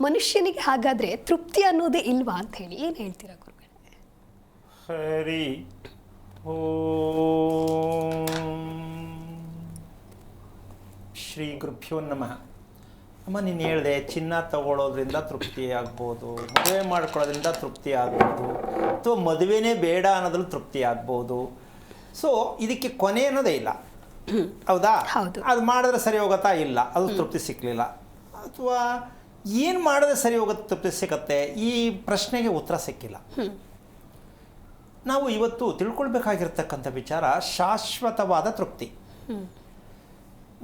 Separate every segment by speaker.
Speaker 1: ಮನುಷ್ಯನಿಗೆ ಹಾಗಾದರೆ ತೃಪ್ತಿ ಅನ್ನೋದೇ ಇಲ್ವಾ ಅಂತ ಹೇಳಿ ಏನು ಹೇಳ್ತೀರಾ ಗುರುಗಳೇ?
Speaker 2: ಹರಿ ಓಂ ಶ್ರೀ ಗುರುಭ್ಯೋ ನಮಃ. ಅಮ್ಮ, ನೀನು ಹೇಳಿದೆ ಚಿನ್ನ ತಗೊಳ್ಳೋದ್ರಿಂದ ತೃಪ್ತಿ ಆಗ್ಬೋದು, ಮದುವೆ ಮಾಡ್ಕೊಳ್ಳೋದ್ರಿಂದ ತೃಪ್ತಿ ಆಗ್ಬೋದು, ಅಥವಾ ಮದುವೆನೇ ಬೇಡ ಅನ್ನೋದ್ರಲ್ಲಿ ತೃಪ್ತಿ ಆಗ್ಬೋದು. ಸೊ ಇದಕ್ಕೆ ಕೊನೆ ಅನ್ನೋದೇ ಇಲ್ಲ, ಹೌದಾ? ಅದು ಮಾಡಿದ್ರೆ ಸರಿ ಹೋಗುತ್ತಾ? ಇಲ್ಲ, ಅದು ತೃಪ್ತಿ ಸಿಕ್ಕಲಿಲ್ಲ. ಅಥವಾ ಏನು ಮಾಡಿದ್ರೆ ಸರಿ ಹೋಗುತ್ತೆ, ತೃಪ್ತಿ ಸಿಗತ್ತೆ? ಈ ಪ್ರಶ್ನೆಗೆ ಉತ್ತರ ಸಿಕ್ಕಿಲ್ಲ. ನಾವು ಇವತ್ತು ತಿಳ್ಕೊಳ್ಬೇಕಾಗಿರ್ತಕ್ಕಂಥ ವಿಚಾರ ಶಾಶ್ವತವಾದ ತೃಪ್ತಿ.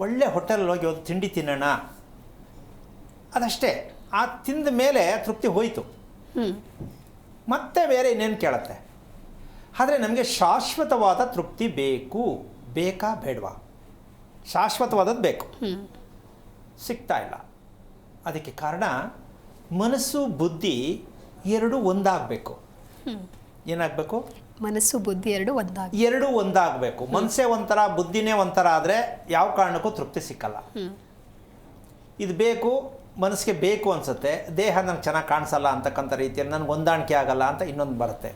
Speaker 2: ಒಳ್ಳೆ ಹೋಟೆಲ್ ಹೋಗಿ ಒಂದು ತಿಂಡಿ ತಿನ್ನೋಣ, ಅದಷ್ಟೇ. ಆ ತಿಂದ ಮೇಲೆ ತೃಪ್ತಿ ಹೋಯಿತು, ಮತ್ತೆ ಬೇರೆ ಇನ್ನೇನು ಕೇಳುತ್ತೆ. ಆದರೆ ನಮಗೆ ಶಾಶ್ವತವಾದ ತೃಪ್ತಿ ಬೇಕು. ಬೇಕಾ ಬೇಡವಾ? ಶಾಶ್ವತವಾದದ್ದು ಬೇಕು, ಸಿಗ್ತಾ ಇಲ್ಲ. ಅದಕ್ಕೆ ಕಾರಣ ಮನಸ್ಸು ಬುದ್ಧಿ ಎರಡೂ ಒಂದಾಗಬೇಕು. ಏನಾಗಬೇಕು?
Speaker 1: ಮನಸ್ಸು ಬುದ್ಧಿ ಎರಡೂ
Speaker 2: ಒಂದಾಗಬೇಕು. ಮನಸ್ಸೇ ಒಂಥರ, ಬುದ್ಧಿನೇ ಒಂಥರ ಆದರೆ ಯಾವ ಕಾರಣಕ್ಕೂ ತೃಪ್ತಿ ಸಿಕ್ಕಲ್ಲ. ಇದು ಬೇಕು, ಮನಸ್ಸಿಗೆ ಬೇಕು ಅನಿಸುತ್ತೆ, ದೇಹ ನನಗೆ ಚೆನ್ನಾಗಿ ಕಾಣಿಸಲ್ಲ ಅಂತಕ್ಕಂಥ ರೀತಿಯಲ್ಲಿ ನನಗೆ ಹೊಂದಾಣಿಕೆ ಆಗಲ್ಲ ಅಂತ ಇನ್ನೊಂದು ಬರುತ್ತೆ.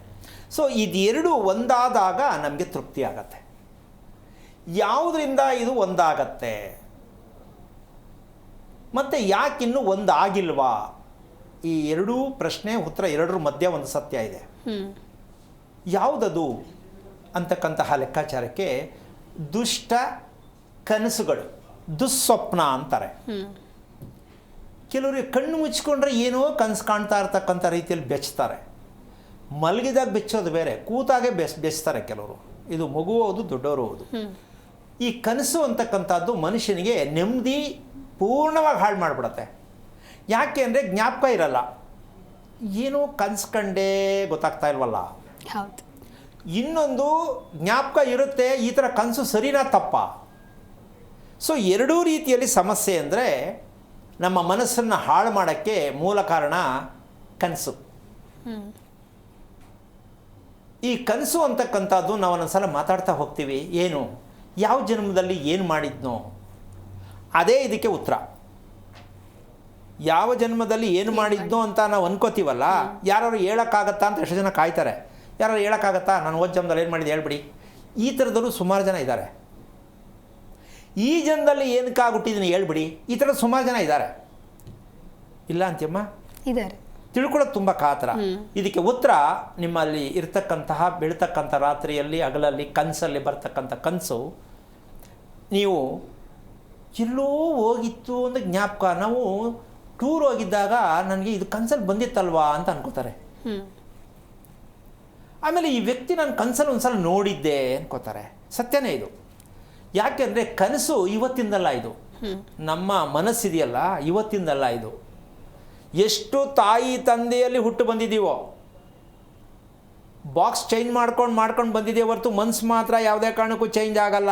Speaker 2: ಸೊ ಇದೆರಡು ಒಂದಾದಾಗ ನಮಗೆ ತೃಪ್ತಿ ಆಗತ್ತೆ. ಯಾವುದರಿಂದ ಇದು ಒಂದಾಗತ್ತೆ ಮತ್ತು ಯಾಕಿನ್ನೂ ಒಂದಾಗಿಲ್ವಾ? ಈ ಎರಡೂ ಪ್ರಶ್ನೆ ಉತ್ತರ, ಎರಡರ ಮಧ್ಯೆ ಒಂದು ಸತ್ಯ ಇದೆ. ಯಾವುದದು ಅಂತಕ್ಕಂತಹ ಲೆಕ್ಕಾಚಾರಕ್ಕೆ ದುಷ್ಟ ಕನಸುಗಳು, ದುಸ್ವಪ್ನ ಅಂತಾರೆ. ಕೆಲವರಿಗೆ ಕಣ್ಣು ಮುಚ್ಕೊಂಡ್ರೆ ಏನೋ ಕನಸು ಕಾಣ್ತಾ ಇರ್ತಕ್ಕಂಥ ರೀತಿಯಲ್ಲಿ ಬೆಚ್ತಾರೆ. ಮಲಗಿದಾಗ ಬೆಚ್ಚೋದು ಬೇರೆ, ಕೂತಾಗೆ ಬೆಚ್ತಾರೆ ಕೆಲವರು. ಇದು ಮಗು ಹೌದು, ದೊಡ್ಡವರು ಹೌದು. ಈ ಕನಸು ಅಂತಕ್ಕಂಥದ್ದು ಮನುಷ್ಯನಿಗೆ ನೆಮ್ಮದಿ ಪೂರ್ಣವಾಗಿ ಹಾಳು ಮಾಡಿಬಿಡತ್ತೆ. ಯಾಕೆ ಅಂದರೆ ಜ್ಞಾಪಕ ಇರಲ್ಲ. ಏನೋ ಕನಸು ಕಂಡೇ ಗೊತ್ತಾಗ್ತಾ ಇಲ್ವಲ್ಲ.
Speaker 1: ಹೌದು.
Speaker 2: ಇನ್ನೊಂದು ಜ್ಞಾಪಕ ಇರುತ್ತೆ, ಈ ಥರ ಕನಸು ಸರಿನಾ ತಪ್ಪಾ? ಸೊ ಎರಡೂ ರೀತಿಯಲ್ಲಿ ಸಮಸ್ಯೆ. ಅಂದರೆ ನಮ್ಮ ಮನಸ್ಸನ್ನು ಹಾಳು ಮಾಡೋಕ್ಕೆ ಮೂಲ ಕಾರಣ ಕನಸು. ಈ ಕನಸು ಅಂತಕ್ಕಂಥದ್ದು ನಾವು ಒಂದೊಂದ್ಸಲ ಮಾತಾಡ್ತಾ ಹೋಗ್ತೀವಿ. ಏನು, ಯಾವ ಜನ್ಮದಲ್ಲಿ ಏನು ಮಾಡಿದ್ನೋ ಅದೇ ಇದಕ್ಕೆ ಉತ್ತರ. ಯಾವ ಜನ್ಮದಲ್ಲಿ ಏನು ಮಾಡಿದ್ನೋ ಅಂತ ನಾವು ಅನ್ಕೋತೀವಲ್ಲ, ಯಾರು ಹೇಳೋಕ್ಕಾಗತ್ತಾ ಅಂತ ಎಷ್ಟು ಜನ ಕಾಯ್ತಾರೆ. ಯಾರು ಹೇಳೋಕ್ಕಾಗತ್ತಾ, ನಾನು ಹೋದ ಜನ್ಮದಲ್ಲಿ ಏನು ಮಾಡಿದ್ದೆ ಹೇಳ್ಬಿಡಿ. ಈ ಥರದವರು ಸುಮಾರು ಜನ ಇದ್ದಾರೆ. ಈ ಜನ್ಮದಲ್ಲಿ ಏನಕ್ಕಾಗ್ಬಿಟ್ಟಿದ್ದೀನಿ ಹೇಳ್ಬಿಡಿ, ಈ ಥರದ ಸುಮಾರು ಜನ ಇದ್ದಾರೆ. ಇಲ್ಲ ಅಂತ್ಯಮ್ಮ,
Speaker 1: ಇದ್ದಾರೆ.
Speaker 2: ತಿಳ್ಕೊಳ್ಳೋದು ತುಂಬ ಕಾತರ. ಇದಕ್ಕೆ ಉತ್ತರ ನಿಮ್ಮಲ್ಲಿ ಇರ್ತಕ್ಕಂತಹ ಬೆಳೀತಕ್ಕಂಥ ರಾತ್ರಿಯಲ್ಲಿ, ಹಗಲಲ್ಲಿ, ಕನಸಲ್ಲಿ ಬರ್ತಕ್ಕಂಥ ಕನಸು ನೀವು ಎಲ್ಲೋ ಹೋಗಿತ್ತು ಅಂದರೆ ಜ್ಞಾಪಕ. ನಾವು ಟೂರ್ ಹೋಗಿದ್ದಾಗ ನನಗೆ ಇದು ಕನಸಲ್ಲಿ ಬಂದಿತ್ತಲ್ವಾ ಅಂತ ಅನ್ಕೋತಾರೆ. ಆಮೇಲೆ ಈ ವ್ಯಕ್ತಿ ನಾನು ಕನಸಲ್ಲಿ ಒಂದ್ಸಲ ನೋಡಿದ್ದೆ ಅನ್ಕೋತಾರೆ. ಸತ್ಯನೇ ಇದು. ಯಾಕೆಂದರೆ ಕನಸು ಇವತ್ತಿಂದಲ್ಲ, ಇದು ನಮ್ಮ ಮನಸ್ಸಿದೆಯಲ್ಲ ಇವತ್ತಿಂದಲ್ಲ. ಇದು ಎಷ್ಟು ತಾಯಿ ತಂದೆಯಲ್ಲಿ ಹುಟ್ಟು ಬಂದಿದ್ದೀವೋ, ಬಾಕ್ಸ್ ಚೇಂಜ್ ಮಾಡ್ಕೊಂಡು ಬಂದಿದ್ದೀವಿ ಹೊರತು ಮನಸ್ಸು ಮಾತ್ರ ಯಾವುದೇ ಕಾರಣಕ್ಕೂ ಚೇಂಜ್ ಆಗಲ್ಲ.